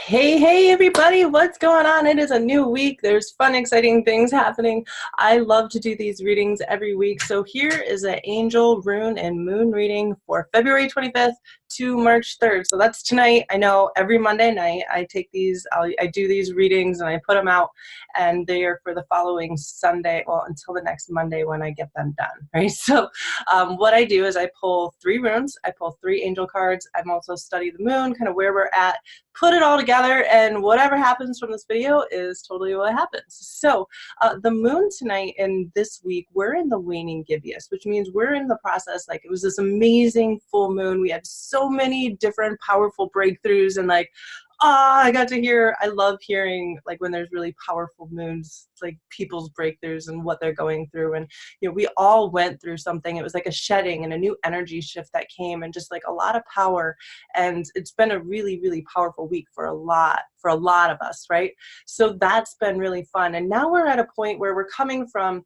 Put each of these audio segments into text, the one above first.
Hey, everybody, what's going on? It is a new week. There's fun, exciting things happening. I love to do these readings every week. So here is an angel, rune, and moon reading for February 25th to March 3rd. So that's tonight. I know every Monday night I take these, I do these readings and I put them out, and they are for the following Sunday, well, until the next Monday when I get them done, right? So what I do is I pull 3 runes, I pull 3 angel cards. I'm also study the moon, kind of where we're at, put it all together, and whatever happens from this video is totally what happens. So the moon tonight and this week, we're in the waning gibbous, which means we're in the process. Like, it was this amazing full moon. We had so many different powerful breakthroughs, and like, I got to hear, I love hearing like when there's really powerful moons, like people's breakthroughs and what they're going through. And, you know, we all went through something. It was like a shedding and a new energy shift that came, and just like a lot of power. And it's been a really, really powerful week for a lot of us, right? So that's been really fun. And now we're at a point where we're coming from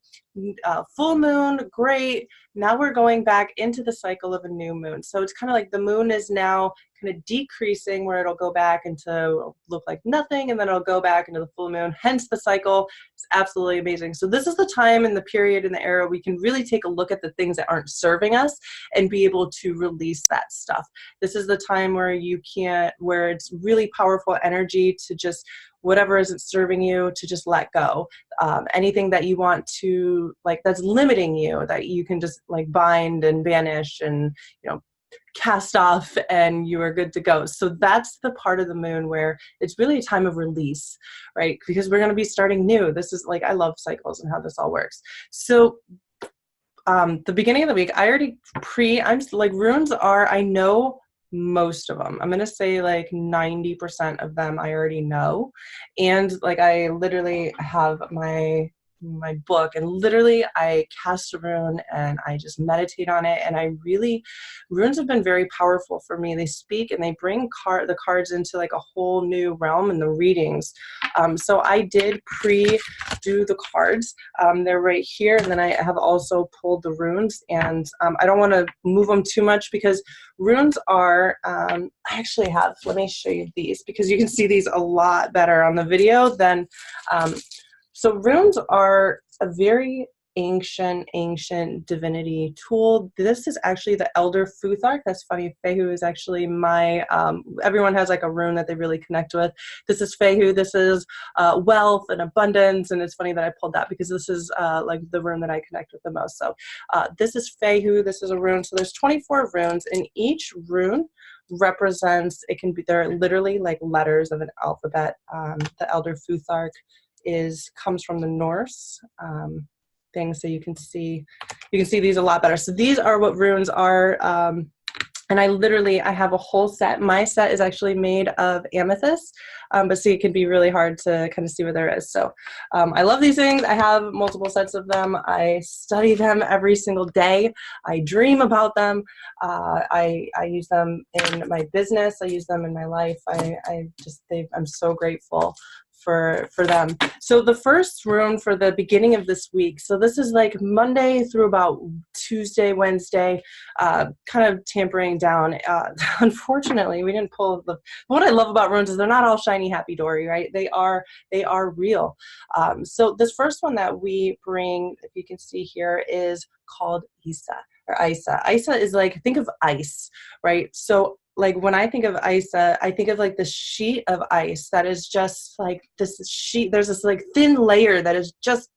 full moon, great. Now we're going back into the cycle of a new moon. So it's kind of like the moon is now kind of decreasing, where it'll go back into look like nothing, and then it'll go back into the full moon, hence the cycle. It's absolutely amazing. So this is the time in the period in the era we can really take a look at the things that aren't serving us and be able to release that stuff. This is the time where where it's really powerful energy to just, whatever isn't serving you, to just let go. Anything that you want to, like, that's limiting you, that you can just like bind and banish and, you know, cast off, and you are good to go. So that's the part of the moon where it's really a time of release, right? Because we're going to be starting new. This is like, I love cycles and how this all works. So the beginning of the week, I already I'm like, runes are, I know most of them. I'm going to say like 90% of them I already know. And like, I literally have my book, and literally I cast a rune and I just meditate on it. And runes have been very powerful for me. They speak and they bring the cards into like a whole new realm in the readings. So I did do the cards. They're right here, and then I have also pulled the runes, and I don't want to move them too much because runes are, I actually have, let me show you these because you can see these a lot better on the video than, so runes are a very ancient divinity tool. This is actually the Elder Futhark. That's funny. Fehu is actually my, everyone has like a rune that they really connect with. This is Fehu. This is wealth and abundance. And it's funny that I pulled that because this is like the rune that I connect with the most. So this is Fehu. This is a rune. So there's 24 runes, and each rune represents, they're literally like letters of an alphabet. The Elder Futhark comes from the Norse thing, so you can see these a lot better. So these are what runes are, and I have a whole set. My set is actually made of amethyst, but see, it can be really hard to kind of see what there is. So I love these things. I have multiple sets of them. I study them every single day. I dream about them. I use them in my business. I use them in my life. I'm so grateful for them. So the first rune for the beginning of this week, so this is like Monday through about Tuesday, Wednesday, kind of tampering down. Unfortunately, we didn't pull what I love about runes is they're not all shiny, happy dory, right? They are real. So this first one that we bring, if you can see here, is called Isa or Isa. Isa is like, think of ice, right? So like, when I think of Isa, I think of like the sheet of ice that is just like this sheet. There's this like thin layer that is just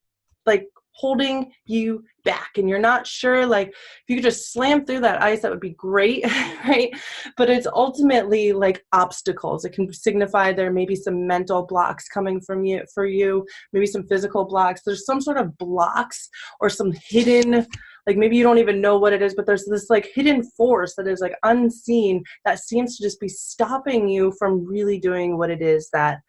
like holding you back, and you're not sure, like, if you could just slam through that ice, that would be great, right? But it's ultimately like obstacles. It can signify there may be some mental blocks coming for you, maybe some physical blocks. There's some sort of blocks or some hidden, like, maybe you don't even know what it is, but there's this like hidden force that is like unseen that seems to just be stopping you from really doing what it is that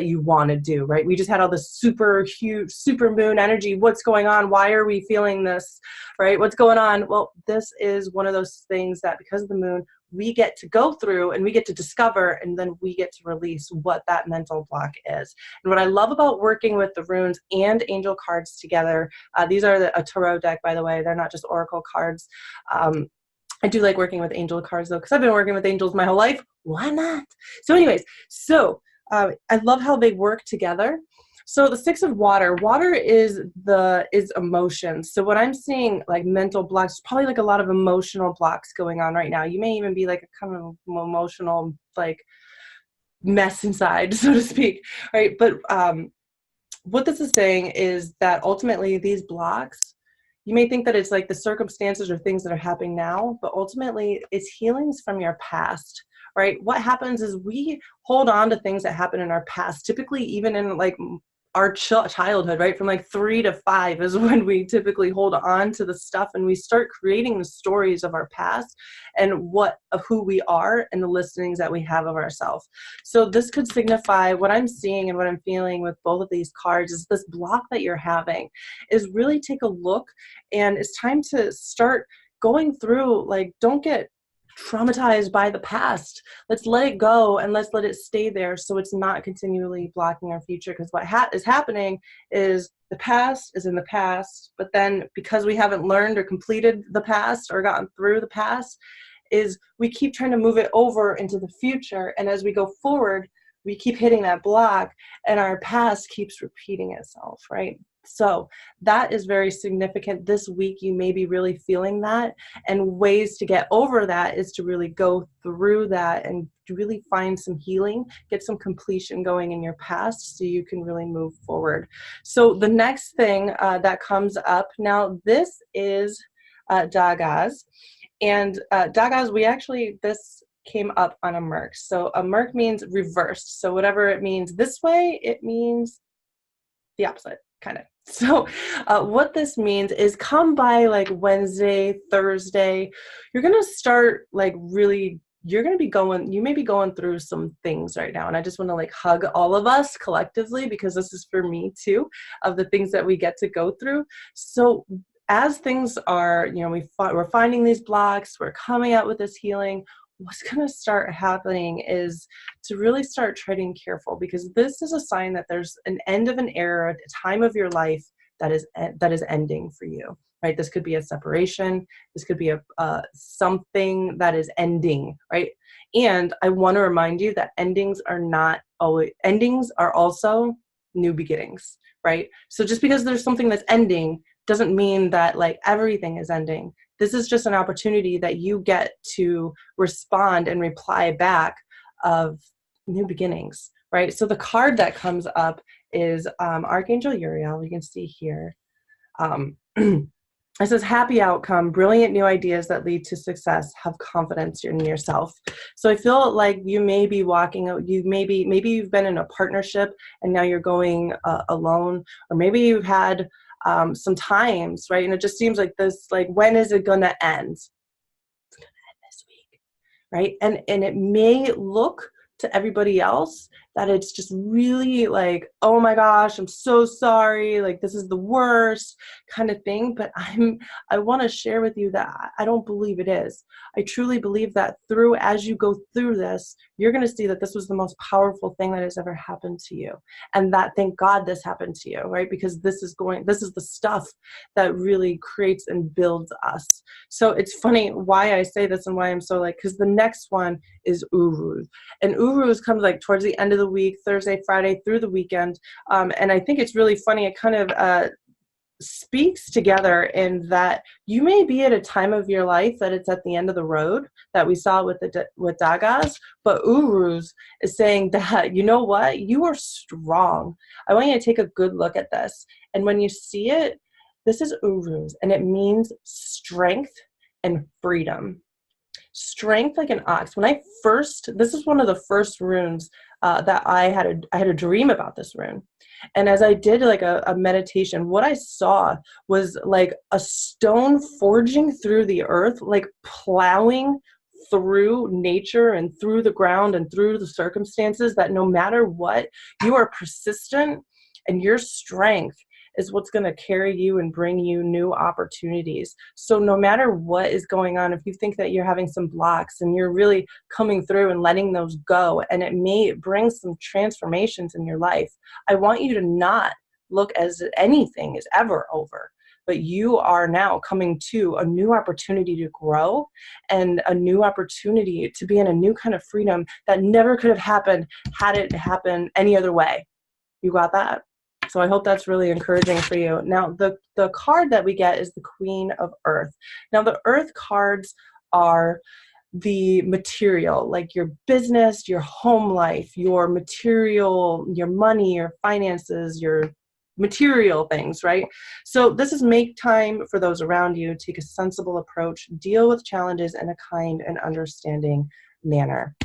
you want to do, right? We just had all this super huge super moon energy. What's going on? Why are we feeling this, right? What's going on? Well, this is one of those things that because of the moon, we get to go through and we get to discover, and then we get to release what that mental block is. And what I love about working with the runes and angel cards together, these are a tarot deck, by the way. They're not just oracle cards. I do like working with angel cards though, because I've been working with angels my whole life. Why not? So anyways, I love how they work together. So the Six of Water, water is emotions. So what I'm seeing, like mental blocks, probably like a lot of emotional blocks going on right now. You may even be like a kind of emotional like mess inside, so to speak, right? But what this is saying is that ultimately these blocks, you may think that it's like the circumstances or things that are happening now, but ultimately it's healings from your past, right? What happens is we hold on to things that happen in our past, typically even in like our childhood, right? From like 3 to 5 is when we typically hold on to the stuff, and we start creating the stories of our past and of who we are and the listings that we have of ourselves. So this could signify what I'm seeing and what I'm feeling with both of these cards is this block that you're having is really take a look, and it's time to start going through, like, don't get traumatized by the past. Let's let it go and let's let it stay there so it's not continually blocking our future. Because what is happening is the past is in the past, but then because we haven't learned or completed the past or gotten through the past, is we keep trying to move it over into the future. And as we go forward, we keep hitting that block and our past keeps repeating itself, right? So that is very significant. This week, you may be really feeling that, and ways to get over that is to really go through that and to really find some healing, get some completion going in your past so you can really move forward. So the next thing that comes up now, this is Dagaz. And Dagaz, this came up on a Merc. So a Merc means reversed. So whatever it means this way, it means the opposite, kind of. So what this means is come by like Wednesday, Thursday, you're going to start like really, you may be going through some things right now. And I just want to like hug all of us collectively, because this is for me too, of the things that we get to go through. So as things are, we're finding these blocks, we're coming out with this healing. What's going to start happening is to really start treading careful, because this is a sign that there's an end of an era, a time of your life that is ending for you, right? This could be a separation. This could be a something that is ending, right? And I want to remind you that endings are also new beginnings, right? So just because there's something that's ending doesn't mean that like everything is ending. This is just an opportunity that you get to respond and reply back of new beginnings, right? So the card that comes up is Archangel Uriel. You can see here. It says, happy outcome, brilliant new ideas that lead to success, have confidence in yourself. So I feel like you may be maybe you've been in a partnership and now you're going alone, or maybe you've had some times, right? And it just seems like this, like, when is it going to end? It's going to end this week, right? And it may look to everybody else that it's just really like, oh my gosh, I'm so sorry, like this is the worst kind of thing. But I want to share with you that I don't believe it is. I truly believe that as you go through this, you're going to see that this was the most powerful thing that has ever happened to you. And that, thank God this happened to you, right? Because this is the stuff that really creates and builds us. So it's funny why I say this and why I'm so like, because the next one is Uruz. And Uruz comes like towards the end of the week, Thursday, Friday, through the weekend. And I think it's really funny. It kind of speaks together in that you may be at a time of your life that it's at the end of the road, that we saw with Dagaz, but Uruz is saying that, you know what, you are strong. I want you to take a good look at this. And when you see it, this is Uruz, and it means strength and freedom. Strength like an ox. This is one of the first runes that I had a dream about this rune. And as I did like a meditation, what I saw was like a stone forging through the earth, like plowing through nature and through the ground and through the circumstances, that no matter what, you are persistent, and your strength is what's going to carry you and bring you new opportunities. So no matter what is going on, if you think that you're having some blocks and you're really coming through and letting those go, and it may bring some transformations in your life, I want you to not look as anything is ever over. but you are now coming to a new opportunity to grow and a new opportunity to be in a new kind of freedom that never could have happened had it happened any other way. You got that? So I hope that's really encouraging for you. Now, the card that we get is the Queen of Earth. Now, the Earth cards are the material, like your business, your home life, your material, your money, your finances, your material things, right? So this is make time for those around you, take a sensible approach, deal with challenges in a kind and understanding manner.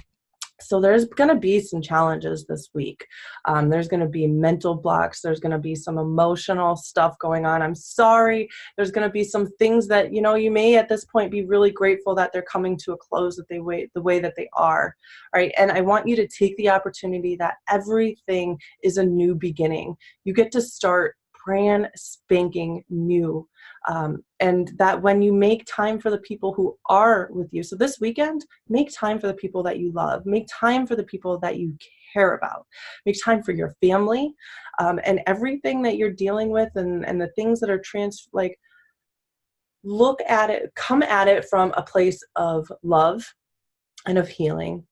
So there's going to be some challenges this week. There's going to be mental blocks. There's going to be some emotional stuff going on. I'm sorry. There's going to be some things that, you know, you may at this point be really grateful that they're coming to a close the way that they are. Right. And I want you to take the opportunity that everything is a new beginning. You get to start brand spanking new. And that when you make time for the people who are with you, so this weekend, make time for the people that you love, make time for the people that you care about, make time for your family, and everything that you're dealing with, and the things that are look at it, come at it from a place of love and of healing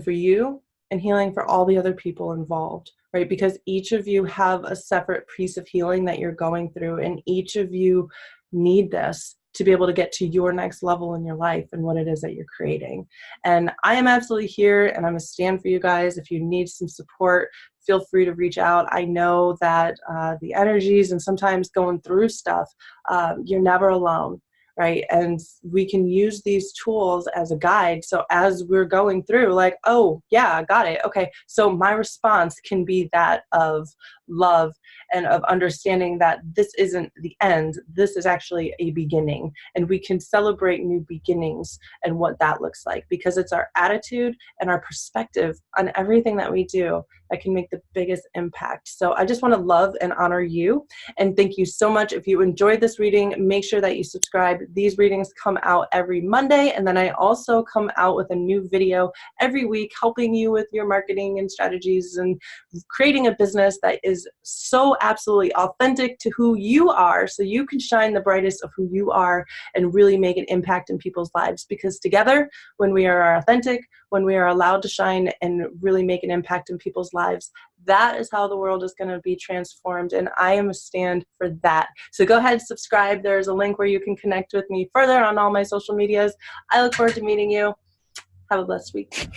for you and healing for all the other people involved, right? Because each of you have a separate piece of healing that you're going through, and each of you need this to be able to get to your next level in your life and what it is that you're creating. And I am absolutely here, and I'm a stand for you guys. If you need some support, feel free to reach out. I know that the energies and sometimes going through stuff, you're never alone. Right. And we can use these tools as a guide. So as we're going through, like, oh, yeah, I got it. Okay. So my response can be that of love and of understanding that this isn't the end. This is actually a beginning. And we can celebrate new beginnings and what that looks like, because it's our attitude and our perspective on everything that we do that can make the biggest impact. So I just want to love and honor you. And thank you so much. If you enjoyed this reading, make sure that you subscribe. These readings come out every Monday. And then I also come out with a new video every week, helping you with your marketing and strategies and creating a business that is so absolutely authentic to who you are, so you can shine the brightest of who you are and really make an impact in people's lives. Because together, when we are authentic, when we are allowed to shine and really make an impact in people's lives, that is how the world is going to be transformed. And I am a stand for that. So go ahead and subscribe. There's a link where you can connect with me further on all my social medias. I look forward to meeting you. Have a blessed week.